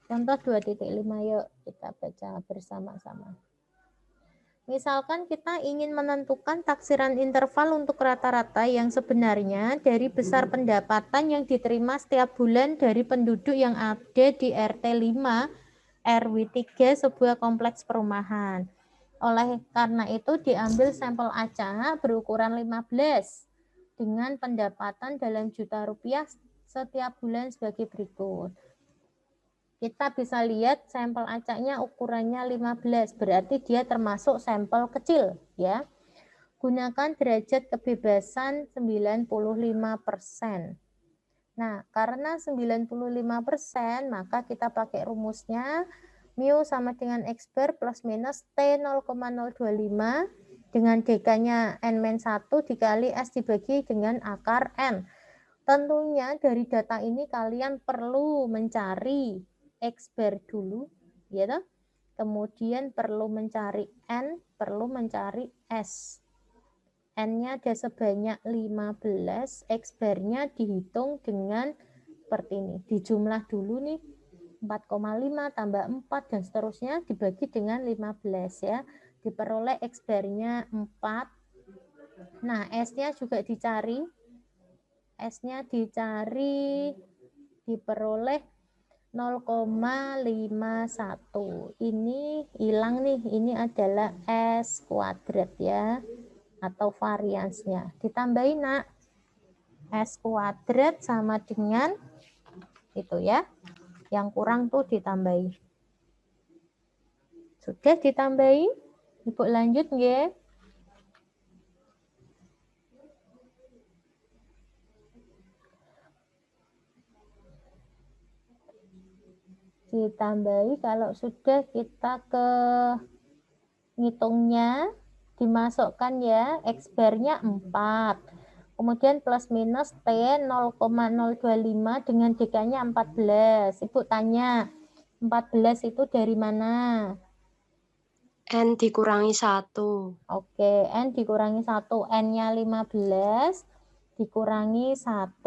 Contoh 2.5 yuk kita baca bersama-sama. Misalkan kita ingin menentukan taksiran interval untuk rata-rata yang sebenarnya dari besar pendapatan yang diterima setiap bulan dari penduduk yang ada di RT 5 RW 3 sebuah kompleks perumahan. Oleh karena itu diambil sampel acak berukuran 15 dengan pendapatan dalam juta rupiah setiap bulan sebagai berikut. Kita bisa lihat sampel acaknya ukurannya 15, berarti dia termasuk sampel kecil ya. Gunakan derajat kebebasan 95%. Nah, karena 95%, maka kita pakai rumusnya mu sama dengan X bar plus minus T 0,025 dengan DK-nya N-1 dikali S dibagi dengan akar N. Tentunya dari data ini kalian perlu mencari X bar dulu, ya toh? Kemudian perlu mencari N, perlu mencari S. N-nya ada sebanyak 15, X bar-nya dihitung dengan seperti ini. Dijumlah dulu nih, 4,5 tambah 4 dan seterusnya dibagi dengan 15 ya. Diperoleh X bar-nya 4. Nah, S-nya juga dicari. S-nya dicari, diperoleh 0,51. Ini hilang nih, ini adalah S kuadrat ya, atau variansnya. Ditambahin nak, S kuadrat sama dengan itu ya, yang kurang tuh ditambahin. Sudah ditambahin? Ibu lanjut nggih. Ditambahi kalau sudah kita ke ngitungnya, dimasukkan ya, X bar-nya 4. Kemudian plus minus T 0,025 dengan DK-nya 14. Ibu tanya, 14 itu dari mana? N dikurangi 1. Oke, N dikurangi 1. N-nya 15 dikurangi 1.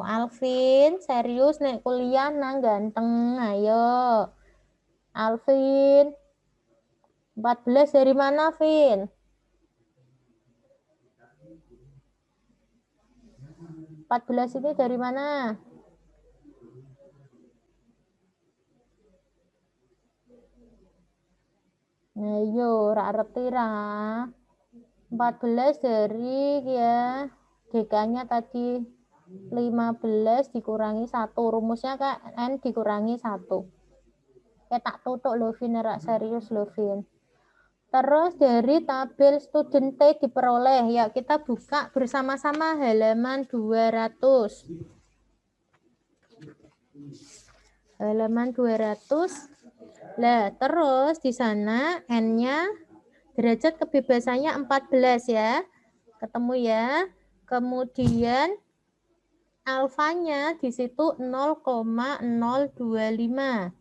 Alvin, serius nek kuliah nang ganteng, ayo. Alvin, 14 dari mana, Vin? 14 ini dari mana? Nah, yo, rak reti ra. 14 dari ya, DK-nya tadi 15 dikurangi 1. Rumusnya Kak, N dikurangi 1. Tak tutup loh, Vin, serius loh, Vin. Terus dari tabel student T diperoleh. Ya, kita buka bersama-sama halaman 200. Halaman 200. Lah, terus di sana N-nya derajat kebebasannya 14 ya. Ketemu ya. Kemudian alfanya di situ 0,025.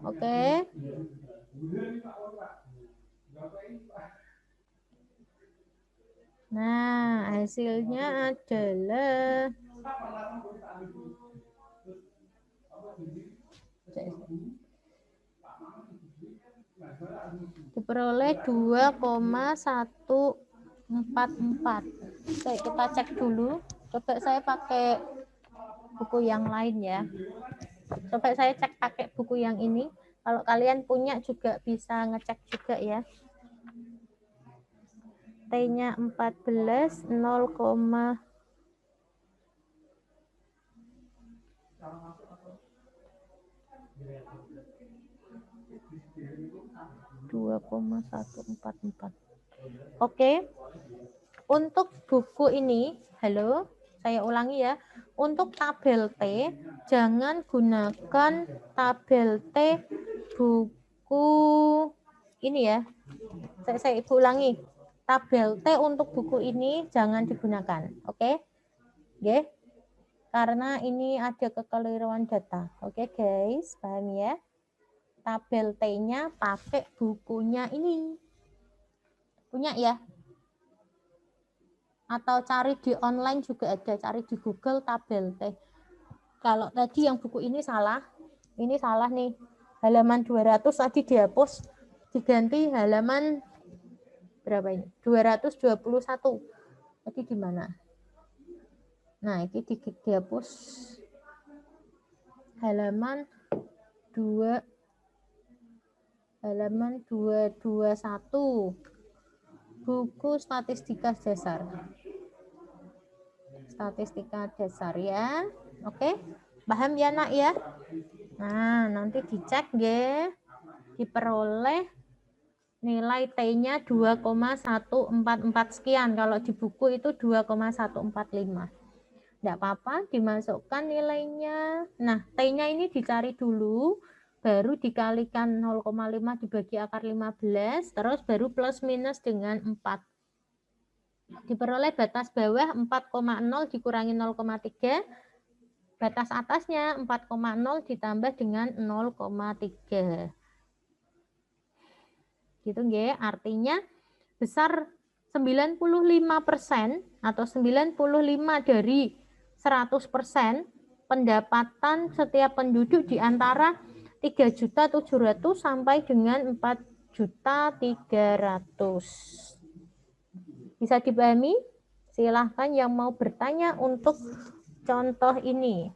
Oke. Nah, hasilnya adalah diperoleh 2,144. Oke, kita cek dulu. Coba saya pakai buku yang lain ya. Coba saya cek pakai buku yang ini. Kalau kalian punya juga bisa ngecek juga ya. T-nya 14, 0, 2,144. Oke. Untuk buku ini, halo, saya ulangi ya. Untuk tabel T, jangan gunakan tabel T buku ini ya. Saya ulangi. Tabel T untuk buku ini jangan digunakan. Oke? Oke? Karena ini ada kekeliruan data. Oke, guys, paham ya? Tabel T-nya pakai bukunya ini. Punya ya? Atau cari di online juga ada, cari di Google tabel T. Kalau tadi yang buku ini salah nih. Halaman 200 tadi dihapus, diganti halaman berapa ini? 221. Tadi di mana? Nah, ini dihapus halaman 221. Buku statistika dasar. Statistika dasar ya. Oke. Paham ya, Nak ya? Nah, nanti dicek ya. Diperoleh nilai T-nya 2,144 sekian. Kalau di buku itu 2,145. Tidak apa-apa, dimasukkan nilainya. Nah, T-nya ini dicari dulu. Baru dikalikan 0,5 dibagi akar 15, terus baru plus minus dengan 4. Diperoleh batas bawah 4,0 dikurangi 0,3, batas atasnya 4,0 ditambah dengan 0,3. Gitu nggih, artinya besar 95% atau 95 dari 100% pendapatan setiap penduduk di antara 3.700.000 sampai dengan 4.300.000. Bisa dipahami? Silahkan yang mau bertanya untuk contoh ini.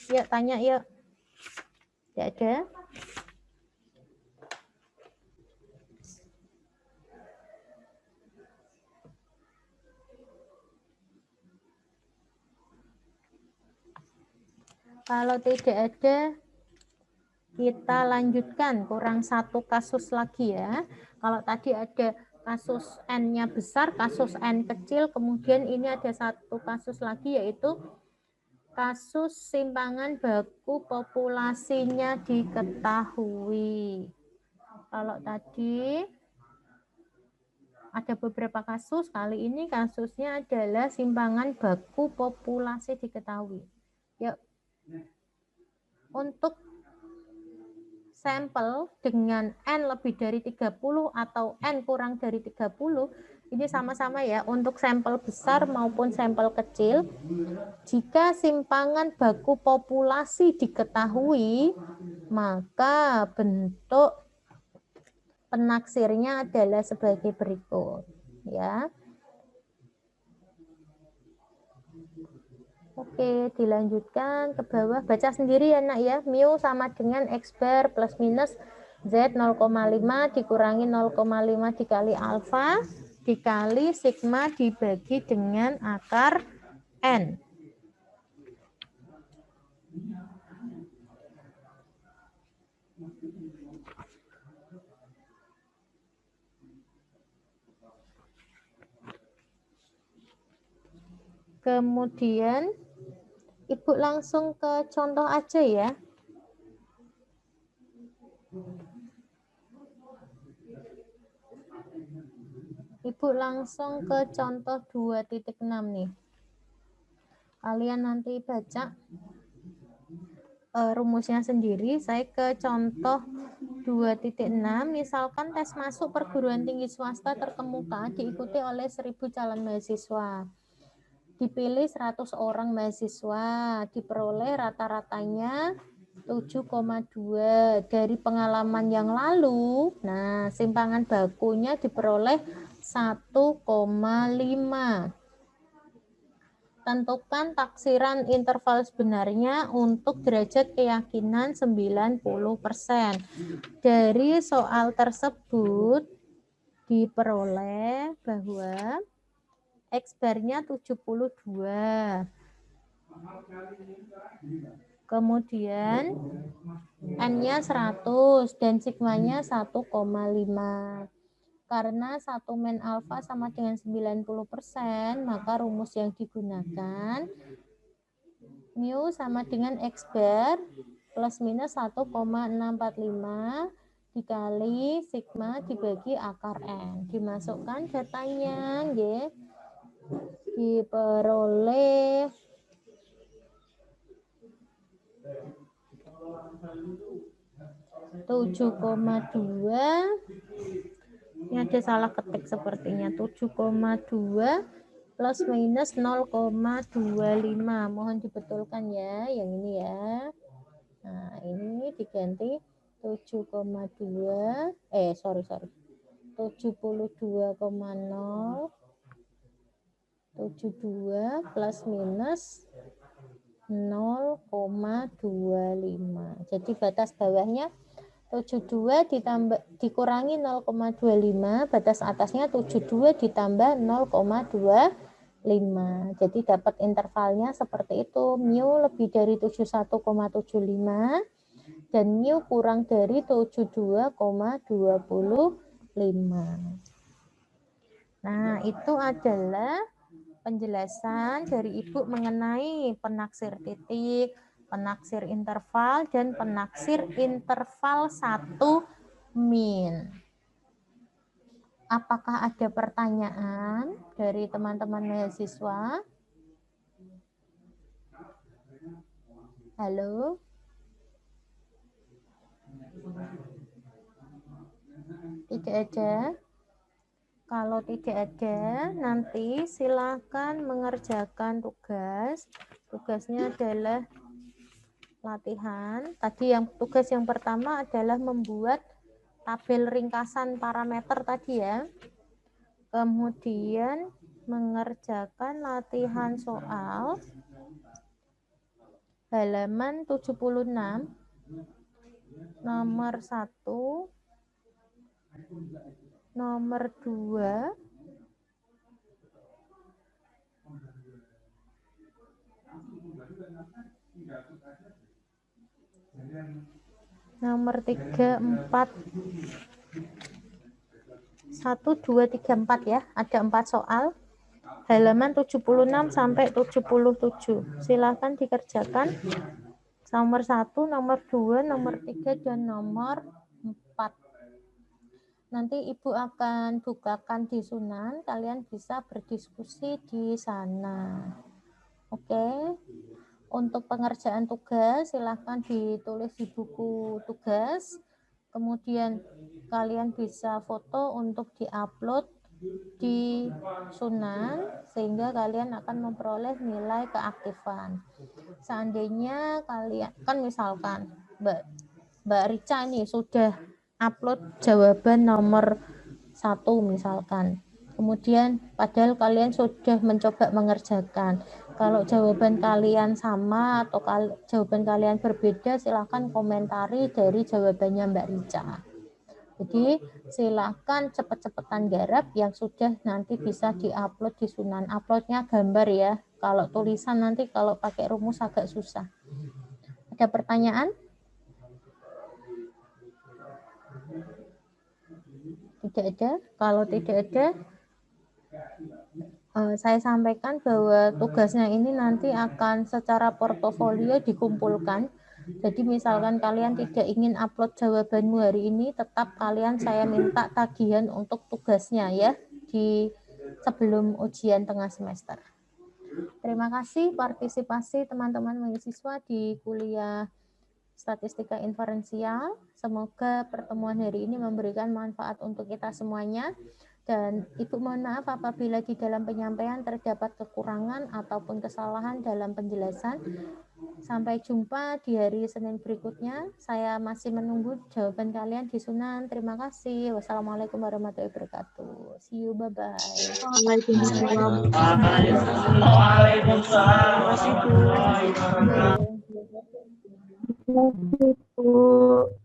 Ya, tanya yuk. Ya ada? Kalau tidak ada, kita lanjutkan, kurang satu kasus lagi ya. Kalau tadi ada kasus N-nya besar, kasus N kecil, kemudian ini ada satu kasus lagi yaitu kasus simpangan baku populasinya diketahui. Kalau tadi ada beberapa kasus, kali ini kasusnya adalah simpangan baku populasi diketahui. Yuk. Untuk sampel dengan N lebih dari 30 atau N kurang dari 30, ini sama-sama ya, untuk sampel besar maupun sampel kecil, jika simpangan baku populasi diketahui, maka bentuk penaksirnya adalah sebagai berikut. Ya. Oke, dilanjutkan ke bawah. Baca sendiri ya nak ya. Mu sama dengan X bar plus minus Z 0,5 dikurangi 0,5 dikali alfa dikali sigma dibagi dengan akar N. Kemudian Ibu langsung ke contoh aja ya. Ibu langsung ke contoh 2.6 nih. Kalian nanti baca rumusnya sendiri. Saya ke contoh 2.6. Misalkan tes masuk perguruan tinggi swasta terkemuka diikuti oleh 1.000 calon mahasiswa. Dipilih 100 orang mahasiswa, diperoleh rata-ratanya 7,2 dari pengalaman yang lalu. Nah, simpangan bakunya diperoleh 1,5. Tentukan taksiran interval sebenarnya untuk derajat keyakinan 90%. Dari soal tersebut diperoleh bahwa X bar-nya 72. Kemudian N-nya 100 dan sigmanya 1,5. Karena 1 min alfa sama dengan 90%, maka rumus yang digunakan mu sama dengan X bar plus minus 1,645 dikali sigma dibagi akar N. Dimasukkan datanya, nggih. Diperoleh 7,2. Ini ada salah ketik sepertinya. 7,2 plus minus 0,25. Mohon dibetulkan ya, yang ini ya. Nah, ini diganti 7,2. 72,0 72 plus minus 0,25. Jadi batas bawahnya 72 dikurangi 0,25, batas atasnya 72 ditambah 0,25. Jadi dapat intervalnya seperti itu. Mu lebih dari 71,75 dan mu kurang dari 72,25. Nah, itu adalah penjelasan dari Ibu mengenai penaksir titik, penaksir interval, dan penaksir interval 1 min. Apakah ada pertanyaan dari teman-teman mahasiswa? Halo? Tidak ada? Kalau tidak ada, nanti silakan mengerjakan tugas. Tugasnya adalah latihan. Tadi tugas yang pertama adalah membuat tabel ringkasan parameter tadi ya. Kemudian mengerjakan latihan soal halaman 76 nomor 1, nomor 2, nomor 3, 4, 1, 2, 3, 4 ya. Ada 4 soal. Halaman 76 sampai 77. Silakan dikerjakan. Nomor 1, nomor 2, nomor 3, dan nomor 4. Nanti Ibu akan bukakan di Sunan, kalian bisa berdiskusi di sana. Oke. Untuk pengerjaan tugas, silahkan ditulis di buku tugas. Kemudian kalian bisa foto untuk diupload di Sunan, sehingga kalian akan memperoleh nilai keaktifan. Seandainya kalian, kan misalkan Mbak Rica ini sudah upload jawaban nomor 1 misalkan. Kemudian padahal kalian sudah mencoba mengerjakan. Kalau jawaban kalian sama atau jawaban kalian berbeda, silakan komentari dari jawabannya Mbak Rica. Jadi silakan cepet-cepetan garap yang sudah nanti bisa diupload di Sunan. Uploadnya gambar ya. Kalau tulisan nanti kalau pakai rumus agak susah. Ada pertanyaan? Tidak ada. Kalau tidak ada, saya sampaikan bahwa tugasnya ini nanti akan secara portofolio dikumpulkan. Jadi misalkan kalian tidak ingin upload jawabanmu hari ini, tetap kalian saya minta tagihan untuk tugasnya ya di sebelum ujian tengah semester. Terima kasih partisipasi teman-teman mahasiswa di kuliah Statistika Inferensial. Semoga pertemuan hari ini memberikan manfaat untuk kita semuanya. Dan Ibu mohon maaf apabila di dalam penyampaian terdapat kekurangan ataupun kesalahan dalam penjelasan. Sampai jumpa di hari Senin berikutnya. Saya masih menunggu jawaban kalian di Sunan. Terima kasih. Wassalamualaikum warahmatullahi wabarakatuh. See you, bye-bye. Waalaikumsalam. Waalaikumsalam.